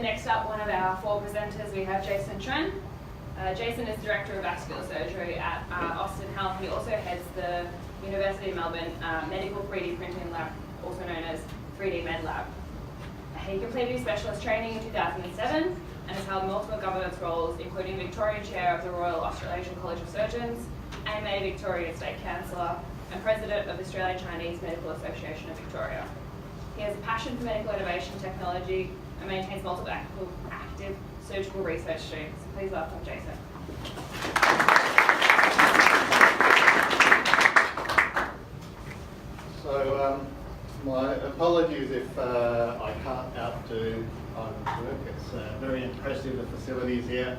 next up, one of our 4 presenters, we have Trent. Jason is Director of Vascular Surgery at Austin Health. He also heads the University of Melbourne Medical 3D Printing Lab, also known as 3D Med Lab. He completed his specialist training in 2007 and has held multiple governance roles, including Victorian Chair of the Royal Australasian College of Surgeons, AMA Victoria State Councillor, and President of the Australian Chinese Medical Association of Victoria. He has a passion for medical innovation technology and maintains multiple active surgical research streams. Please welcome Jason. So my apologies if I can't outdo Ivan's work. It's very impressive, the facilities here.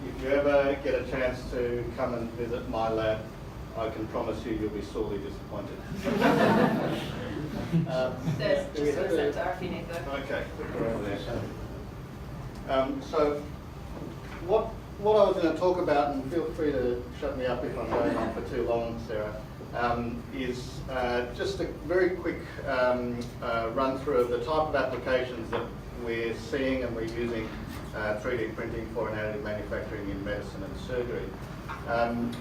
If you ever get a chance to come and visit my lab, I can promise you'll be sorely disappointed. There's just a receptor if you need to. Okay, we're over there. So what I was going to talk about, and feel free to shut me up if I'm going on for too long, Sarah, is just a very quick run through of the type of applications that we're seeing and we're using 3D printing for in additive manufacturing in medicine and surgery. And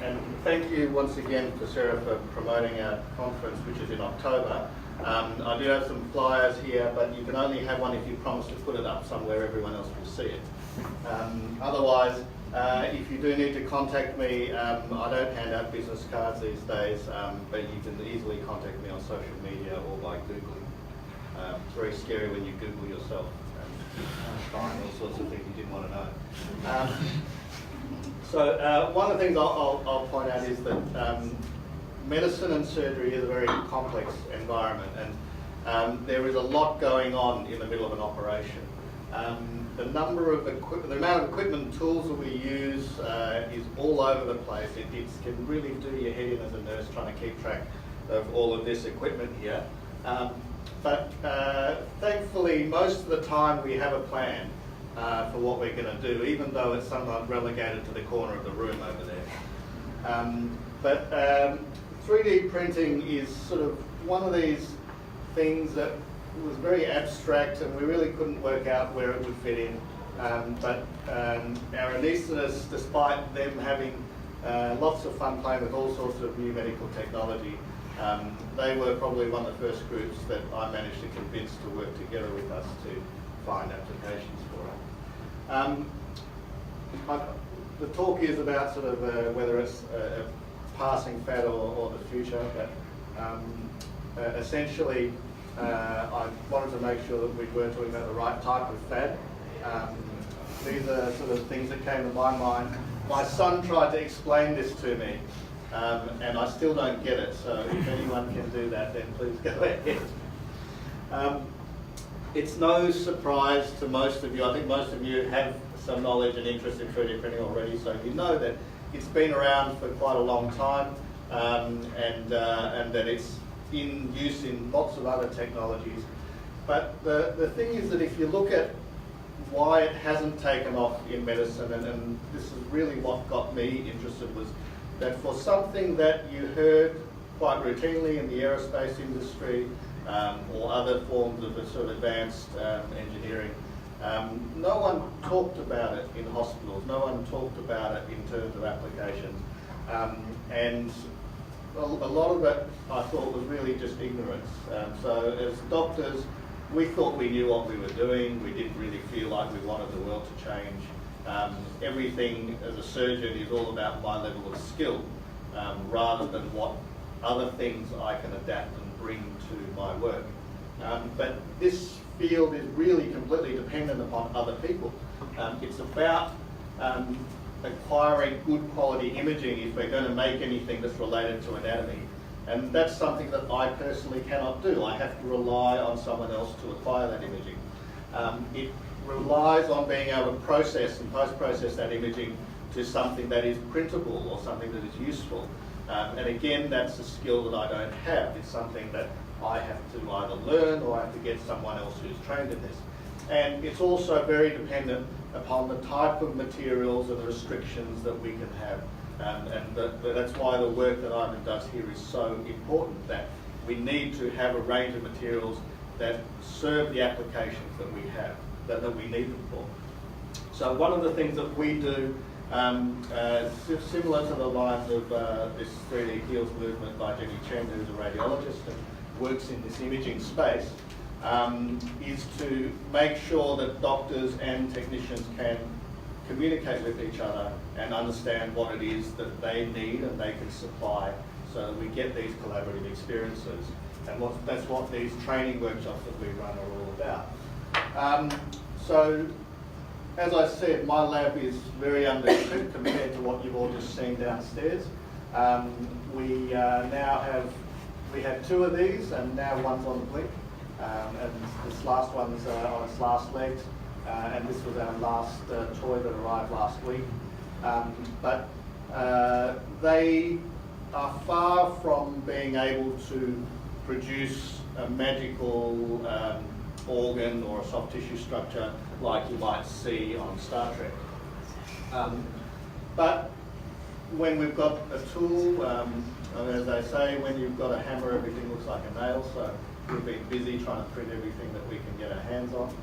thank you once again to Sarah for promoting our conference, which is in October. I do have some flyers here, but you can only have one if you promise to put it up somewhere everyone else will see it. Otherwise, if you do need to contact me, I don't hand out business cards these days, but you can easily contact me on social media or by Googling. It's very scary when you Google yourself and find all sorts of things you didn't want to know. So one of the things I'll point out is that medicine and surgery is a very complex environment, and there is a lot going on in the middle of an operation. The amount of equipment and tools that we use is all over the place. It can really do your head in as a nurse trying to keep track of all of this equipment here. But thankfully, most of the time we have a plan for what we're going to do, even though it's somewhat relegated to the corner of the room over there. But 3D printing is sort of one of these things that was very abstract and we really couldn't work out where it would fit in. But our anaesthetists, despite them having lots of fun playing with all sorts of new medical technology, they were probably one of the first groups that I managed to convince to work together with us to find applications for it. The talk is about sort of whether it's a passing fad or the future, but essentially I wanted to make sure that we were talking about the right type of fad. These are sort of things that came to my mind. My son tried to explain this to me, and I still don't get it, so if anyone can do that, then please go ahead. It's no surprise to most of you. I think most of you have some knowledge and interest in 3D printing already, so you know that it's been around for quite a long time, and that it's in use in lots of other technologies. But the thing is that if you look at why it hasn't taken off in medicine, and this is really what got me interested, was that for something that you heard quite routinely in the aerospace industry, or other forms of sort of advanced engineering, no one talked about it in hospitals, no one talked about it in terms of applications, and a lot of it I thought was really just ignorance. So as doctors, we thought we knew what we were doing. We didn't really feel like we wanted the world to change. Everything as a surgeon is all about my level of skill, rather than what other things I can adapt and bring to my work. But this field is really completely dependent upon other people. It's about acquiring good quality imaging if we're going to make anything that's related to anatomy. And that's something that I personally cannot do. I have to rely on someone else to acquire that imaging. It relies on being able to process and post-process that imaging to something that is printable or something that is useful. And again, that's a skill that I don't have. It's something that I have to either learn or I have to get someone else who's trained in this. And it's also very dependent upon the type of materials and the restrictions that we can have. And that's why the work that Ivan does here is so important, that we need to have a range of materials that serve the applications that we have, that we need them for. So one of the things that we do, similar to the lines of this 3D Heals movement by Jenny Chuen, who's a radiologist and works in this imaging space, is to make sure that doctors and technicians can communicate with each other and understand what it is that they need and they can supply, so that we get these collaborative experiences. And that's what these training workshops that we run are all about. So, as I said, my lab is very under-equipped compared to what you've all just seen downstairs. We had 2 of these, and now one's on the blink. And this last one's on its last legs, and this was our last toy that arrived last week. But they are far from being able to produce a magical organ or a soft tissue structure like you might see on Star Trek. But when we've got a tool, as they say, when you've got a hammer, everything looks like a nail, so we've been busy trying to print everything that we can get our hands on.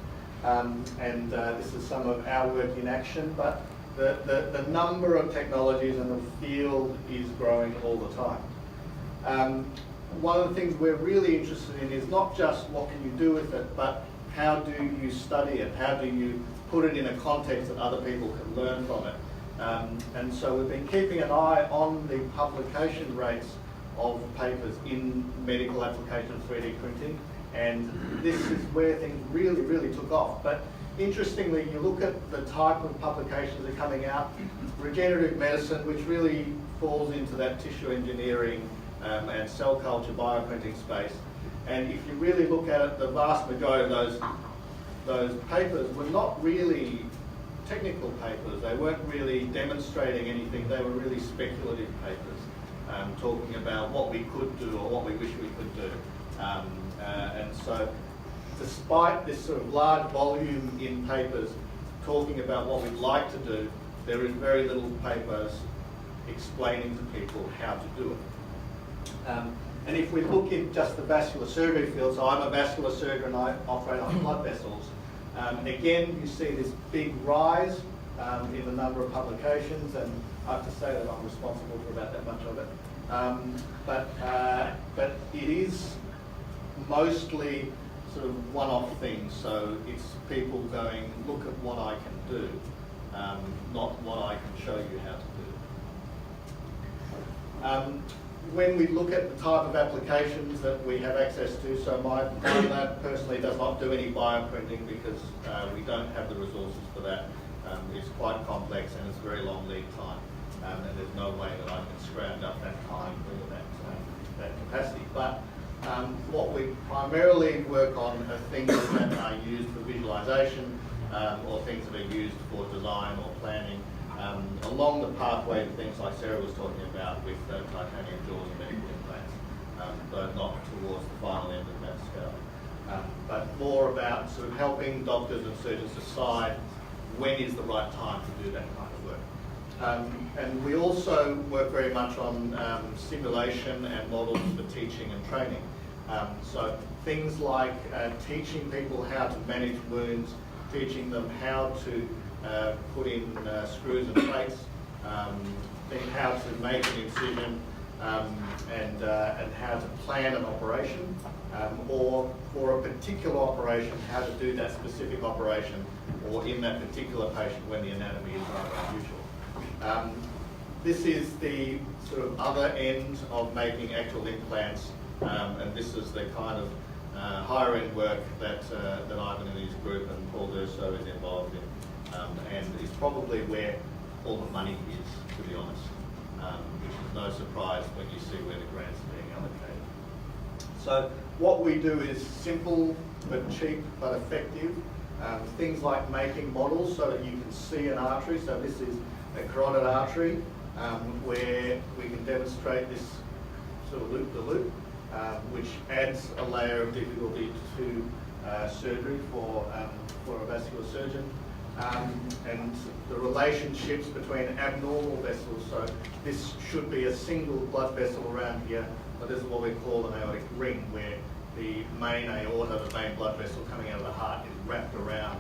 This is some of our work in action, but the number of technologies in the field is growing all the time. One of the things we're really interested in is not just what can you do with it, but how do you study it? How do you put it in a context that other people can learn from it? And so we've been keeping an eye on the publication rates of papers in medical application of 3D printing, and this is where things really, really took off. But interestingly, you look at the type of publications that are coming out, regenerative medicine, which really falls into that tissue engineering and cell culture bioprinting space. And if you really look at it, the vast majority of those papers were not really technical papers. They weren't really demonstrating anything. They were really speculative papers, talking about what we could do or what we wish we could do. And so despite this sort of large volume in papers talking about what we'd like to do, there is very little papers explaining to people how to do it. And if we look in just the vascular surgery field, so I'm a vascular surgeon, I operate on blood vessels. Again, you see this big rise in the number of publications, and I have to say that I'm responsible for about that much of it. But it is mostly sort of one-off things, so it's people going, look at what I can do, not what I can show you how to do. When we look at the type of applications that we have access to, so my lab personally does not do any bioprinting because we don't have the resources for that. It's quite complex and it's a very long lead time, and there's no way that I can scrounge up that time for that capacity. But what we primarily work on are things that are used for visualization or things that are used for design or planning, along the pathway to things like Sarah was talking about with titanium jaws and medical implants, but not towards the final end of that scale. But more about sort of helping doctors and surgeons decide when is the right time to do that kind of work. And we also work very much on simulation and models for teaching and training. So things like teaching people how to manage wounds, teaching them how to put in screws and plates, how to make an incision, and how to plan an operation, or for a particular operation, how to do that specific operation, or in that particular patient when the anatomy is rather unusual. This is the sort of other end of making actual implants, and this is the kind of higher end work that Ivan and his group and Paul Durso is involved in. And it's probably where all the money is, to be honest, which is no surprise when you see where the grants are being allocated. So what we do is simple but cheap but effective. Things like making models so that you can see an artery. So this is a carotid artery where we can demonstrate this sort of loop-the-loop, which adds a layer of difficulty to surgery for a vascular surgeon. And the relationships between abnormal vessels, so this should be a single blood vessel around here, but this is what we call an aortic ring, where the main aorta, the main blood vessel coming out of the heart, is wrapped around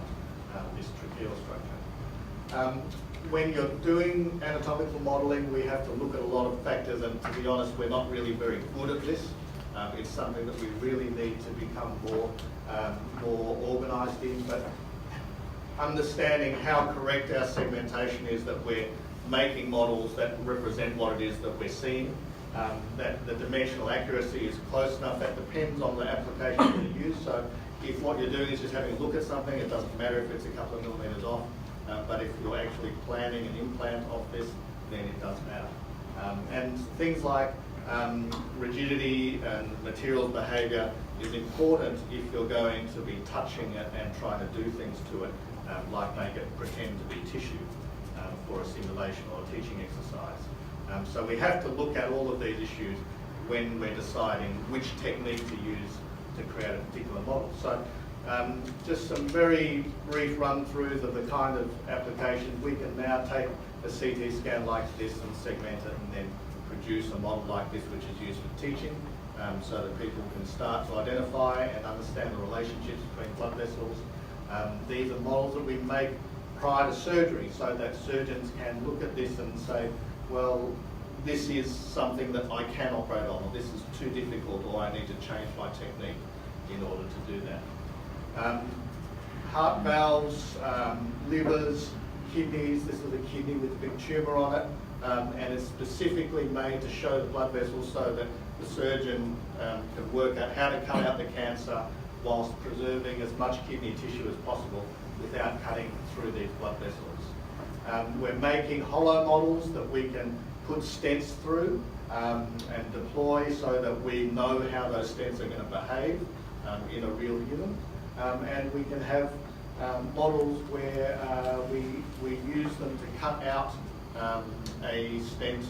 this tracheal structure. When you're doing anatomical modelling, we have to look at a lot of factors, and to be honest, we're not really very good at this. It's something that we really need to become more organised in, but understanding how correct our segmentation is, that we're making models that represent what it is that we're seeing, that the dimensional accuracy is close enough. That depends on the application that you use. So if what you're doing is just having a look at something, it doesn't matter if it's a couple of millimetres off, but if you're actually planning an implant of this, then it does matter. And things like rigidity and materials behaviour is important if you're going to be touching it and trying to do things to it, like make it pretend to be tissue for a simulation or a teaching exercise. So we have to look at all of these issues when we're deciding which technique to use to create a particular model. So just some very brief run-throughs of the kind of applications. We can now take a CT scan like this and segment it and then produce a model like this, which is used for teaching, so that people can start to identify and understand the relationships between blood vessels. These are models that we make prior to surgery, so that surgeons can look at this and say, well, this is something that I can operate on, or this is too difficult, or I need to change my technique in order to do that. Heart valves, livers, kidneys. This is a kidney with a big tumour on it, and it's specifically made to show the blood vessels so that the surgeon can work out how to cut out the cancer whilst preserving as much kidney tissue as possible without cutting through these blood vessels. We're making hollow models that we can put stents through and deploy so that we know how those stents are going to behave in a real human. And we can have models where we use them to cut out a stent,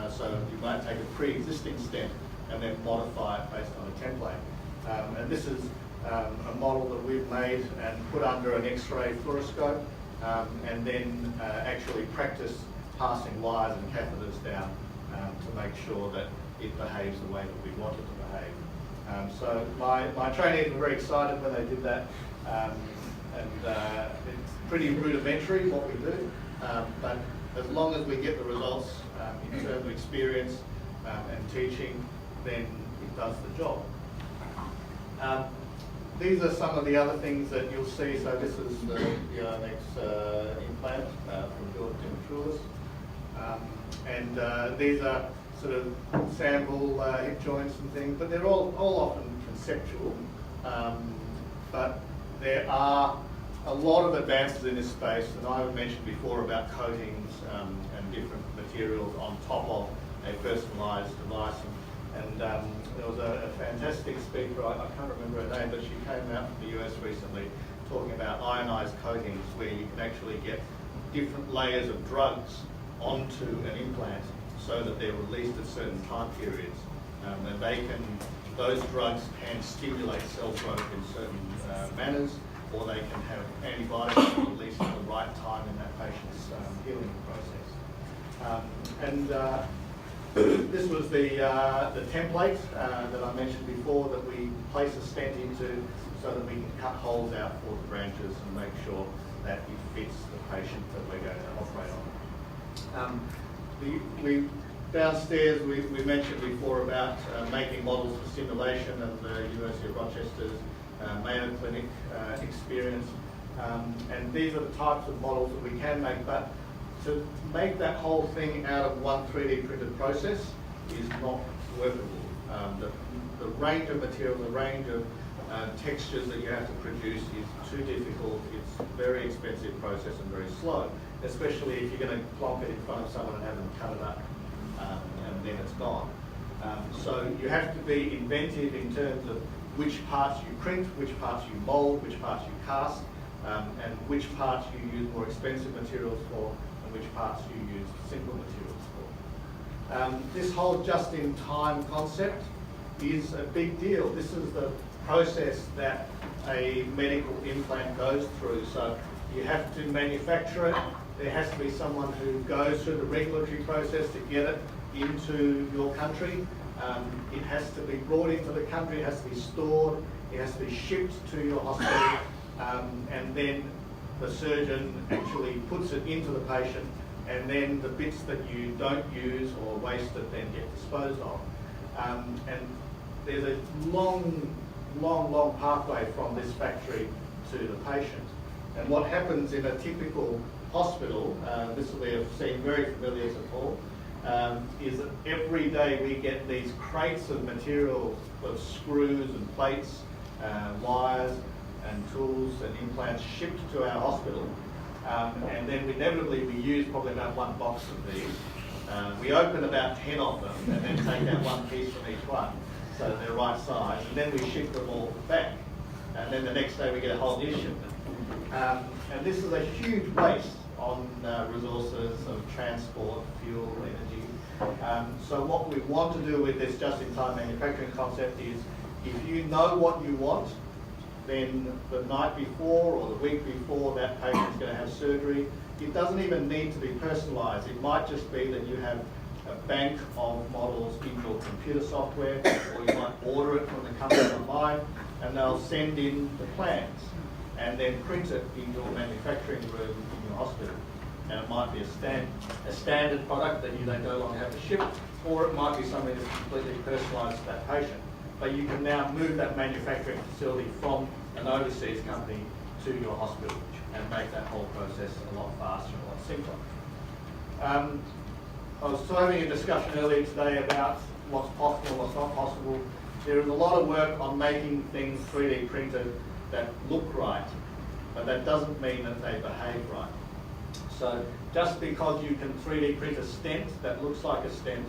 so you might take a pre-existing stent and then modify it based on a template. And this is a model that we've made and put under an X-ray fluoroscope, and then actually practice passing wires and catheters down to make sure that it behaves the way that we want it to behave. So my trainees were very excited when they did that, and it's pretty rudimentary what we do, but as long as we get the results in terms of experience and teaching, then it does the job. These are some of the other things that you'll see. So this is the Ionized implant from Trent. And these are sort of sample hip joints and things, but they're all often conceptual. But there are a lot of advances in this space, and I mentioned before about coatings and different materials on top of a personalised device. And there was a fantastic speaker, I can't remember her name, but she came out from the US recently talking about ionized coatings, where you can actually get different layers of drugs onto an implant so that they're released at certain time periods. And those drugs can stimulate cell growth in certain manners, or they can have antibiotics released at the right time in that patient's healing process. This was the template that I mentioned before, that we place a stent into so that we can cut holes out for the branches and make sure that it fits the patient that we're going to operate on. Downstairs, we mentioned before about making models for simulation and the University of Rochester's Mayo Clinic experience. And these are the types of models that we can make, but to make that whole thing out of one 3D printed process is not workable. The range of material, the range of textures that you have to produce is too difficult. It's a very expensive process and very slow, especially if you're going to plonk it in front of someone and have them cut it up and then it's gone. So you have to be inventive in terms of which parts you print, which parts you mould, which parts you cast, and which parts you use more expensive materials for, which parts you use simple materials for. This whole just-in-time concept is a big deal. This is the process that a medical implant goes through. So you have to manufacture it, there has to be someone who goes through the regulatory process to get it into your country. It has to be brought into the country, it has to be stored, it has to be shipped to your hospital, and then the surgeon actually puts it into the patient, and then the bits that you don't use or wasted then get disposed of. And there's a long pathway from this factory to the patient. And what happens in a typical hospital, this will be seem very familiar to Paul, is that every day we get these crates of material, of screws and plates, wires and tools and implants shipped to our hospital, and then inevitably we use probably about one box of these. We open about 10 of them and then take out one piece from each one so they're right size, and then we ship them all back, and then the next day we get a whole new shipment. And this is a huge waste on resources of transport, fuel, energy. So what we want to do with this just-in-time manufacturing concept is, if you know what you want, then the night before or the week before that patient's going to have surgery, it doesn't even need to be personalised. It might just be that you have a bank of models in your computer software, or you might order it from the company online, and they'll send in the plans and then print it in your manufacturing room in your hospital. And it might be a standard product that you no longer have to ship, or it might be something that's completely personalised to that patient. But you can now move that manufacturing facility from an overseas company to your hospital and make that whole process a lot faster and a lot simpler. I was having a discussion earlier today about what's possible and what's not possible. There is a lot of work on making things 3D printed that look right, but that doesn't mean that they behave right. So just because you can 3D print a stent that looks like a stent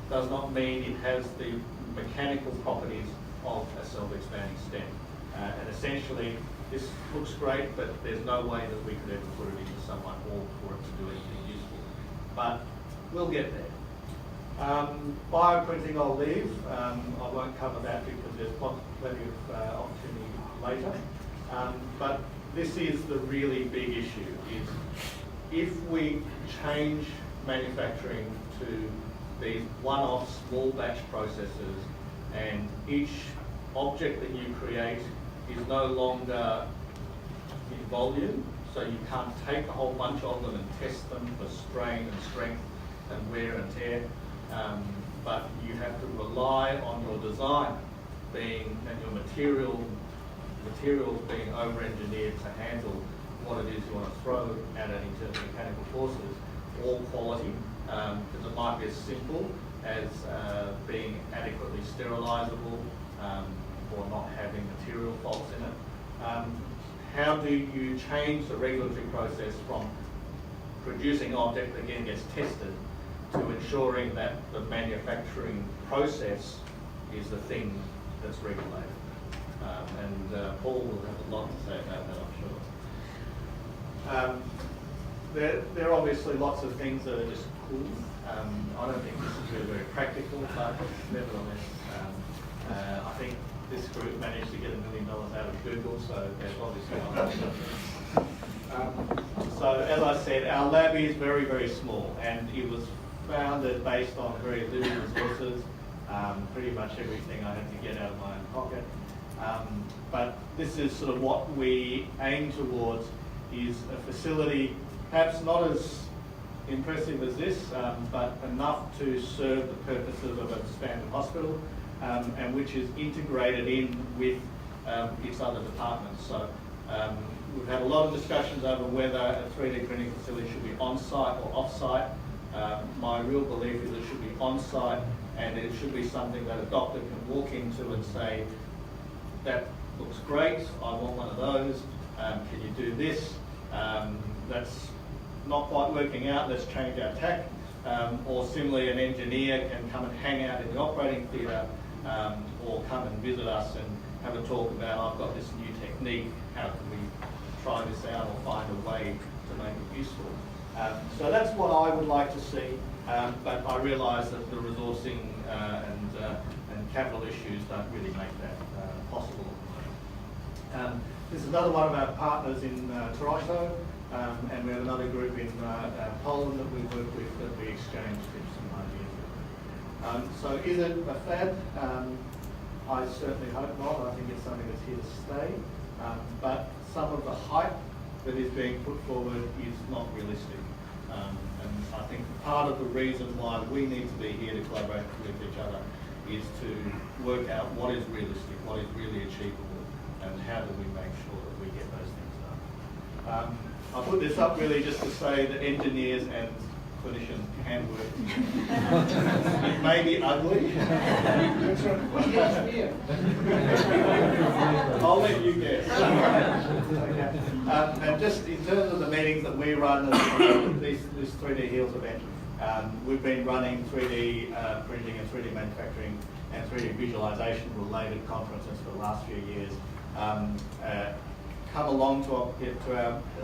does not mean it has the mechanical properties of a self-expanding stent. And essentially, this looks great, but there's no way that we could ever put it into someone or for it to do anything useful. But we'll get there. Bioprinting I'll leave. I won't cover that because there's plenty of opportunity later. But this is the really big issue, is if we change manufacturing to these one-off small batch processes, and each object that you create is no longer in volume, so you can't take a whole bunch of them and test them for strain and strength and wear and tear, but you have to rely on your design being, and your materials being over-engineered to handle what it is you want to throw at it in terms of mechanical forces, or quality, because it might be as simple as being adequately sterilisable or not having material faults in it. How do you change the regulatory process from producing an object that again gets tested to ensuring that the manufacturing process is the thing that's regulated? And Paul will have a lot to say about that, I'm sure. There are obviously lots of things that are just cool. I don't think this is really very practical, but nevertheless, I think this group managed to get $1 million out of Google, so they've obviously not. So as I said, our lab is very, very small, and it was founded based on very limited resources, pretty much everything I had to get out of my own pocket. But this is sort of what we aim towards, is a facility perhaps not as impressive as this, but enough to serve the purposes of a standard hospital, and which is integrated in with its other departments. So we've had a lot of discussions over whether a 3D printing facility should be on-site or off-site. My real belief is it should be on-site, and it should be something that a doctor can walk into and say, that looks great, I want one of those, can you do this? That's not quite working out, let's change our tack. Or similarly, an engineer can come and hang out in the operating theatre, or come and visit us and have a talk about, I've got this new technique, how can we try this out or find a way to make it useful? So that's what I would like to see, but I realise that the resourcing and capital issues don't really make that possible. This is another one of our partners in Toronto. and we have another group in Poland that we work with that we exchange tips and ideas with. So is it a fad? I certainly hope not. I think it's something that's here to stay. But some of the hype that is being put forward is not realistic. And I think part of the reason why we need to be here to collaborate with each other is to work out what is realistic, what is really achievable, and how do we make sure that we get those things done. I put this up really just to say that engineers and clinicians can work. It may be ugly. I'll let you guess. Okay. And just in terms of the meetings that we run, this 3D Heals event, we've been running 3D printing and 3D manufacturing and 3D visualization related conferences for the last few years. Come along to our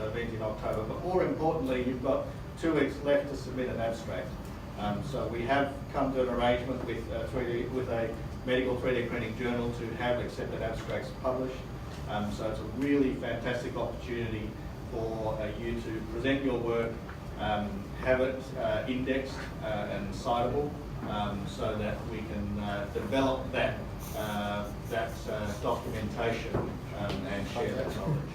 event in October, but more importantly, you've got 2 weeks left to submit an abstract. So we have come to an arrangement with a medical 3D printing journal to have accepted abstracts published. So it's a really fantastic opportunity for you to present your work, have it indexed and citable, so that we can develop that documentation and share that knowledge.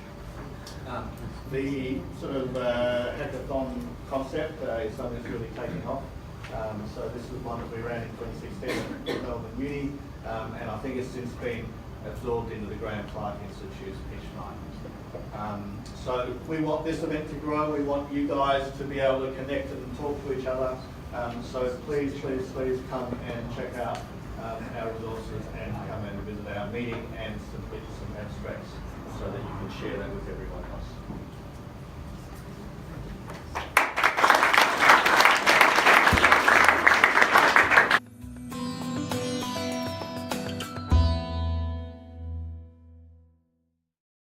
The sort of hackathon concept is something that's really taking off. So this was one that we ran in 2016 at Melbourne Uni, and I think it's since been absorbed into the Graham Clark Institute's Pitch Night. So we want this event to grow. We want you guys to be able to connect and talk to each other. So please come and check out our resources and come and visit our meeting and submit some abstracts so that you can share that with everyone else.